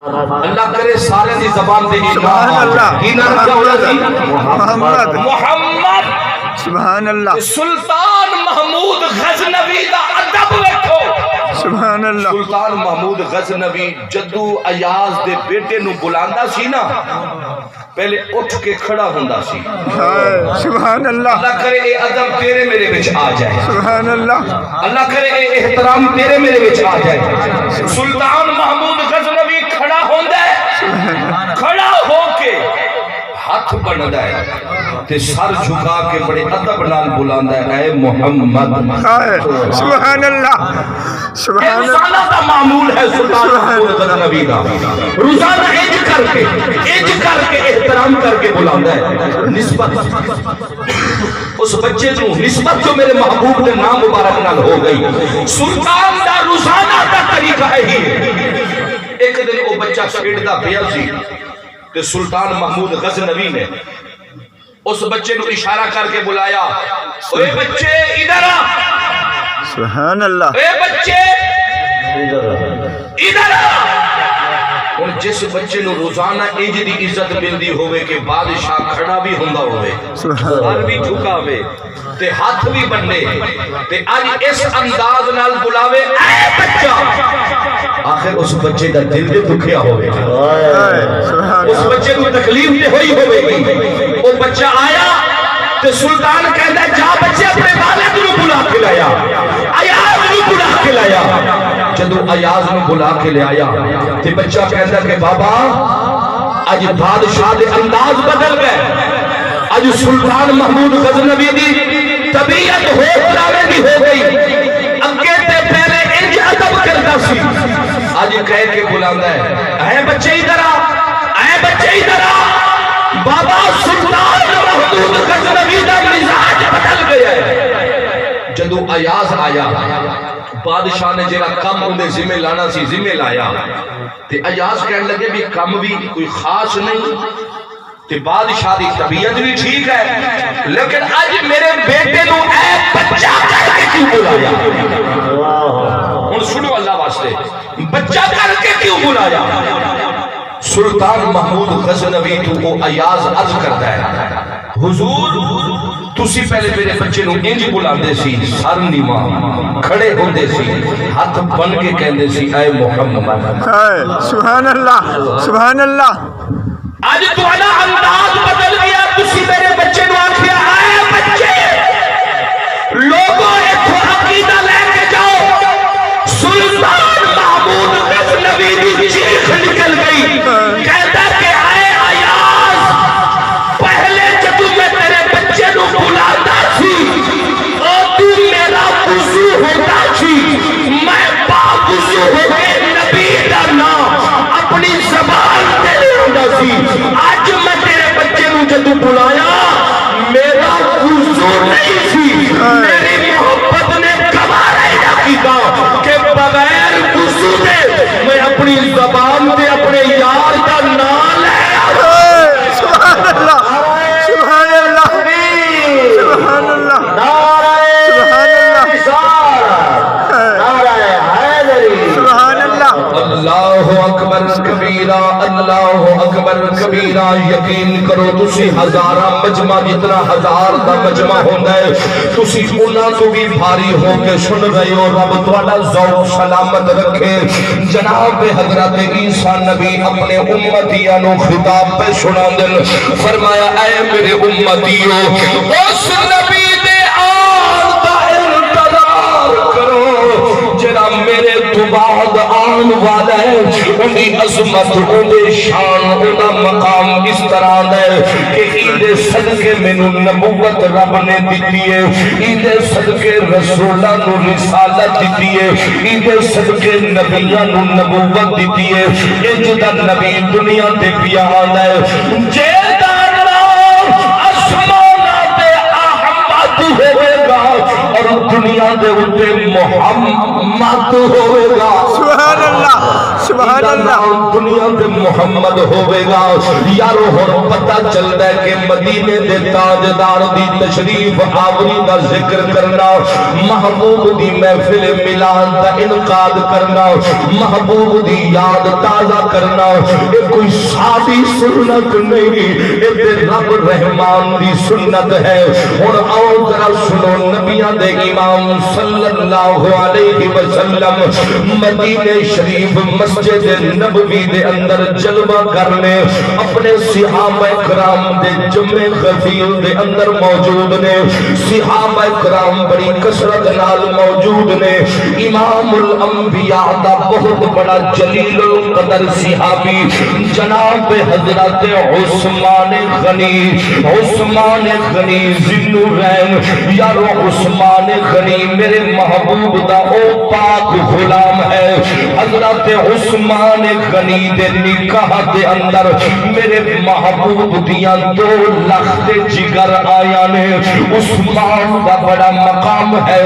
اللہ کرے سارے دی زبان دے سبحان اللہ کی نام کیا ہونا سی محمد محمد سبحان اللہ سلطان محمود غزنوی دا ادب ویکھو سبحان اللہ سلطان محمود غزنوی جدو ایاز دے بیٹے نو بلاندا سی نا پہلے اٹھ کے کھڑا ہوندا سی سبحان اللہ اللہ کرے اے ادب تیرے میرے وچ آ جائے سبحان اللہ اللہ کرے اے احترام تیرے میرے وچ آ جائے سلطان محمود غزنوی کھڑا ہوندا ہے کھڑا ہو کے ہاتھ بندا ہے تے سر جھکا کے بڑے ادب نال بلاندا ہے اے محمد سبحان اللہ سبحان اللہ روزانہ کا معمول ہے سلطان محمود غزنوی کا روزانہ اج کر کے احترام کر کے بلاندا ہے نسبت اس بچے نو نسبت جو میرے محبوب کے نام مبارک نال ہو گئی سلطان دا روزانہ کا طریقہ ہے ایک دن وہ بچہ کھیڈدا پیا سی تے سلطان محمود غزنوی نے اس بچے کو اشارہ کر کے بلایا اے بچے ادھر آ سبحان اللہ اے بچے ادھر آ اور جس بچے نو روزانہ انج دی عزت ملدی ہوئے کہ بادشاہ کھڑا بھی ہوندا ہوئے سر بھی جھکا ہوئے تے ہاتھ بھی بننے تے اج اس انداز نال بلاوے اے بچہ آخر اس بچے دا دل تے دکھیا ہوئے اس بچے کو تکلیف تے ہوئی ہوئے گی وہ بچہ آیا تے سلطان کہندا جا بچے اپنے والد نو بلا کے لایا ایاز نو بلا کے لایا جدو ایاز نو بلا کے لے آیا تے بچہ کہندا کہ بابا اج بادشاہ دے انداز بدل گئے اج سلطان محمود غزنوی دی طبیعت ہو پرانے دی ہو گئی اگے تے پہلے انج ادب کردا سی آج کہہ کے بلاندا ہے اے بچے ادھر آ اے بچے ادھر آ بابا سلطان محمود غزنوی دا مزاج بدل گیا ہے جدو ایاز آیا بادشاہ نے جڑا کم اندے ذمہ لانا سی ذمہ لایا تے ایاز کہنے لگے بھی کم بھی کوئی خاص نہیں تے بادشاہ دی طبیعت بھی ٹھیک ہے لیکن آج میرے بیٹے نو اے بچہ کر کے کیوں بلایا ہن سنو اللہ واسطے بچہ کر کے کیوں بلایا سلطان محمود غزنوی تو وہ ایاز عرض کرتا ہے حضور تسی پہلے میرے بچے نو انج بلاندے سی سر نیواں کھڑے ہوندے سی ہاتھ بن کے کہندے سی اے محمد سبحان اللہ سبحان اللہ آج تمہارا انداز بدل گیا تسی میرے بچے نو آکھیا اے بچے لوگوں ایتھوں عقیدہ لے کے جاؤ سلطان محمود غزنوی دی چیخ نکل گئی کہتا کہ اے ایاز پہلے جب میں تیرے بچے نو بلاتا سی اور تو میرا وضو ہوتا سی میں باوضو ہو کے نبی دا نام اپنی زبان تے لوندا سی آج میں تیرے بچے نو جدو بلایا میرا وضو نہیں سی میری محبت نے گوارا ہی نہ کیتا کہ بغیر وضو دے میں اپنی زبان تے اپنے یار کا نام لے سبحان اللہ سبحان اللہ سبحان اللہ سبحان اللہ سبحان اللہ اللہ اکبر کبیرہ اللہ اکبر کبیرہ یقین کرو تسی ہزارہ مجمع جتنا ہزار دا مجمع ہوندہ ہے تسی انہاں تو بھی بھاری ہو کے سن رہے ہو رب توالا ذوق سلامت رکھے جناب حضرت عیسیٰ نبی اپنے امتیاں نو خطاب پہ سنا دن فرمایا اے میرے امتیوں اس نبی دے آن دا انتظار کرو جناب میرے تو بعد آن والا ہے انہی عظمت انہی شان انہا مقام اس طرح ہے کہ ایدے صدقے میں نبوت رب نے دیتی ہے ایدے صدقے رسولہ نو رسالت دیتی ہے ایدے صدقے نبیہ نو نبوت دیتی ہے اجدہ نبی دنیا دے پیان ہے جیدہ نام اسمانہ دے احمد ہوئے گا اور دنیا دے اتے محمد ہوئے گا سبحان اللہ سبحان اللہ دنیا دے محمد ہوئے گا یارو ہن پتہ چلدا ہے کہ مدینے دے تاجدار دی تشریف آوری دا ذکر کرنا محبوب دی محفل میلاد دا انعقاد کرنا محبوب دی یاد تازہ کرنا یہ کوئی سادی سنت نہیں یہ رب رحمان دی سنت ہے اور آؤ ذرا سنو نبیاں دے امام صلی اللہ علیہ وسلم مدینہ شریف مسجد نبوی دے اندر جلوہ کرنے اپنے صحابہ کرام دے جمع خفیل دے اندر موجود نے صحابہ کرام بڑی کثرت نال موجود نے امام الانبیاء دا بہت بڑا جلیل القدر صحابی جناب حضرت عثمان غنی ذوالنورین یارو عثمان غنی میرے محبوب دا او پاک غلام ہے حضرت عثمان غنی دے نکاح دے اندر میرے محبوب دیاں 2 لاکھ جگر آیا نے عثمان دا بڑا مقام ہے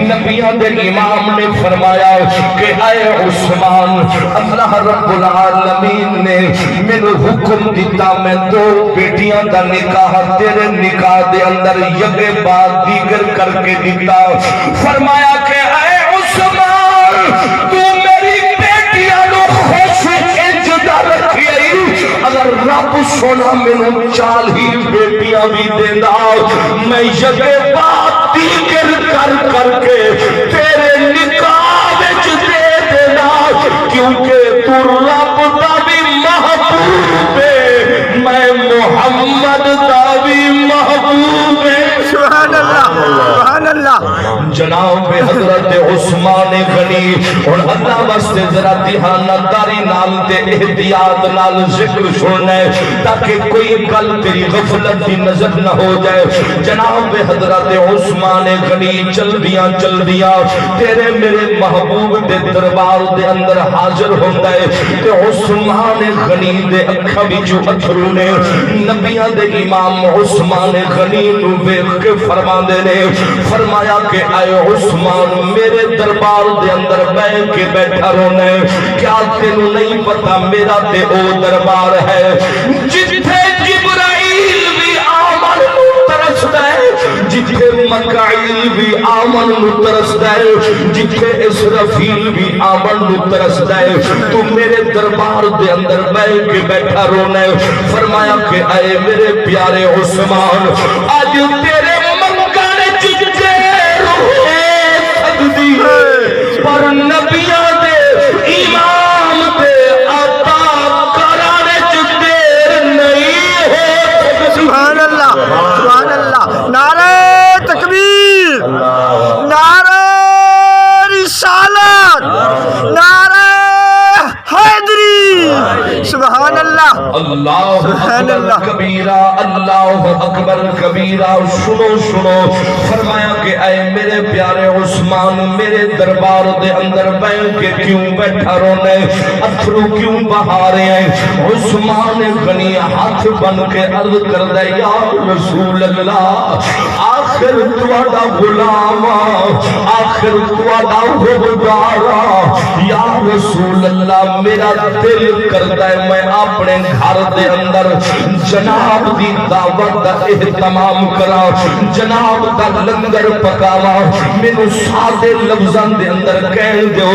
نبیوں دے امام نے فرمایا کہ اے عثمان اللہ رب العالمین نے میرے حکم دیتا میں 2 بیٹیاں دا نکاح تیرے نکاح دے اندر یکے بعد دیگر کر کے دیتا فرمایا کہ اے عثمان تو میری بیٹیاں نو خوش اجدا رکھی اگر رب سونا میں 40 بیٹیاں بھی دینا میں یکے بعد دیگر کر کے تیرے نکاح وچ دے دینا کیونکہ تو رب دا بھی محبوب ہے میں محمد دا بھی محبوب ہے سبحان اللہ سبحان اللہ جناب حضرت عثمان غنی اور اللہ واسطے ذرا دھیانتداری نال تے احتیاط نال ذکر سننا ہے تاکہ کوئی گل تیری غفلت دی نظر نہ ہو جائے جناب حضرت عثمان غنی چل دیاں تیرے میرے محبوب دے دربار دے اندر حاضر ہوتا ہے کہ عثمان غنی دے اکھاں وچوں اتھرو نے نبیاں دے امام عثمان غنی نو ویکھ کے فرماندے نے فرمایا کہ اے عثمان میرے دربار دے اندر بیٹھ کے بیٹھا رونا ہے کیا تینوں نہیں پتا میرا تے او دربار ہے جتھے جبرائیل بھی آمن ترسدا ہے جتھے مکائیل بھی آمن ترسدا ہے جتھے اسرافیل بھی آمن ترسدا ہے تو میرے دربار دے اندر بیٹھ کے بیٹھا رونا ہے فرمایا کہ اے میرے پیارے عثمان آج تیرے پر نبیاں دے امام دے عطا کرانے چ دیر نہیں ہے سبحان اللہ نعرہ تکبیر نعرہ رسالت نعرہ حیدری سبحان اللہ اللہ اکبر کبیرہ اللہ اکبر کبیرہ سنو فرمایا کہ اے میرے پیارے عثمان میرے دربار دے اندر بیٹھ کے کیوں بیٹھا رونا ہے اتھرو کیوں بہا رہے ہیں عثمان غنی ہاتھ بن کے عرض کر دے یا رسول اللہ آخر تواڈا غلام آخر تواڈا حبدارا یا رسول اللہ میرا دل کرتا ہے میں اپنے گھر دے اندر جناب دی دعوت دا اہتمام کرا جناب دا لنگر پکاوا مینوں سادے لفظاں دے اندر کہہ دیو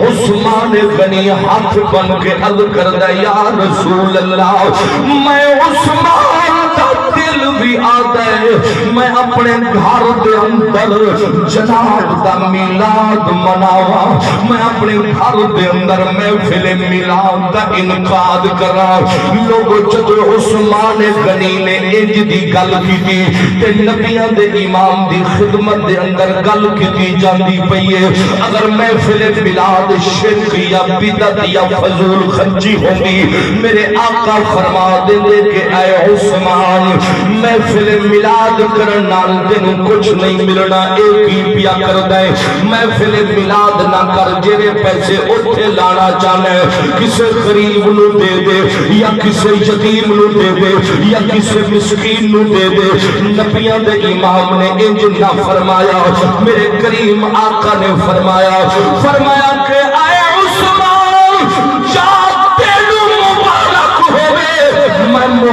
عثمان غنی ہاتھ بن کے عرض کردا یا رسول اللہ میں عثمان دا دل بھی آتا ہے میں اپنے گھر دے اندر جناب دا میلاد مناوا میں اپنے گھر دے اندر محفل میلاد دا انعقاد کرا لوگ جدو عثمان غنی نے انج دی گل کیتی تے نبیاں دے امام دی خدمت دے اندر گل کیتی جاندی پئی ہے اگر محفل میلاد شرک یا بدعت یا فضول خرچی ہوندی میرے آقا فرما دے کہ اے عثمان محفل میلاد کرن نال تینوں کچھ نہیں ملنا ایک ہی پیا کردا ہے محفل میلاد نہ کر جڑے پیسے اوتھے لانا چاہنا ہے کسے غریب نو دے دے یا کسے یتیم نو دے دے یا کسے مسکین نو دے دے نبیوں دے امام نے انج نہ فرمایا میرے کریم آقا نے فرمایا کہ اے عثمان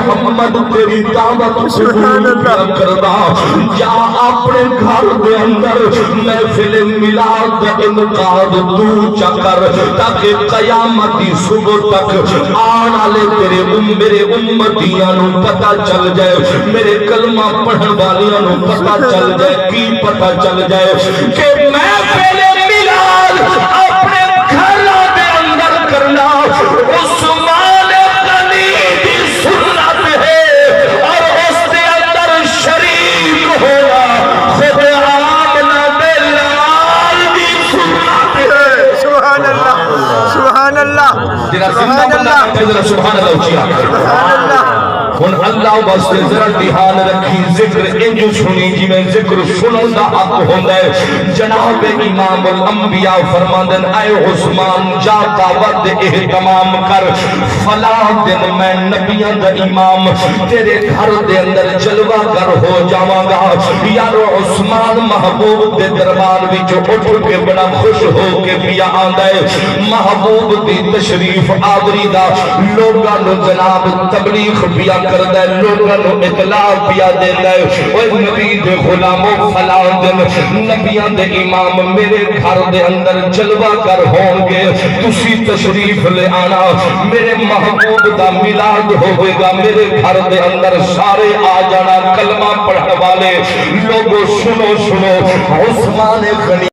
محمد تیری دعوت قبول کردا جا اپنے گھر دے اندر محفل میلاد دا انعقاد تو چکر تاکہ قیامت دی صبح تک آن والے تیرے میرے امتیاں نو پتہ چل جائے میرے کلمہ پڑھن والیاں نو پتہ چل جائے کی پتہ چل جائے کہ محفل میلاد اپنے گھر دے اندر کرنا عثمان غنی دی سنت ہے اور اس دے اندر شریک ہونا خود آمنہ بلال دی سنت ہے سبحان اللہ سبحان اللہ سبحان اللہ سبحان اللہ ہن اللہ واسطے ذرا دھیان رکھی ذکر انج سنی جی میں ذکر سنن دا حق ہوندا ہے جناب امام الانبیاء فرماندن اے عثمان جا دعوت اہتمام کر فلاں دن میں نبیاں دا امام تیرے گھر دے اندر جلوہ گر ہو جاواں گا یارو عثمان محبوب دے دربار وچ اٹھ کے بڑا خوش ہو کے پیا آندا ہے محبوب دی تشریف آوری دا لوگاں نو جناب تبلیغ پیا کردا ہے لوگاں نو اطلاع پیا دیندا ہے اوے نبی دے غلامو فلاں دن نبیاں دے امام میرے گھر دے اندر جلوہ گر ہون گے تسی تشریف لے آنا میرے محبوب دا میلاد ہوئے گا میرے گھر دے اندر سارے آ جانا کلمہ پڑھن والے لوگو سنو سنو عثمان غنی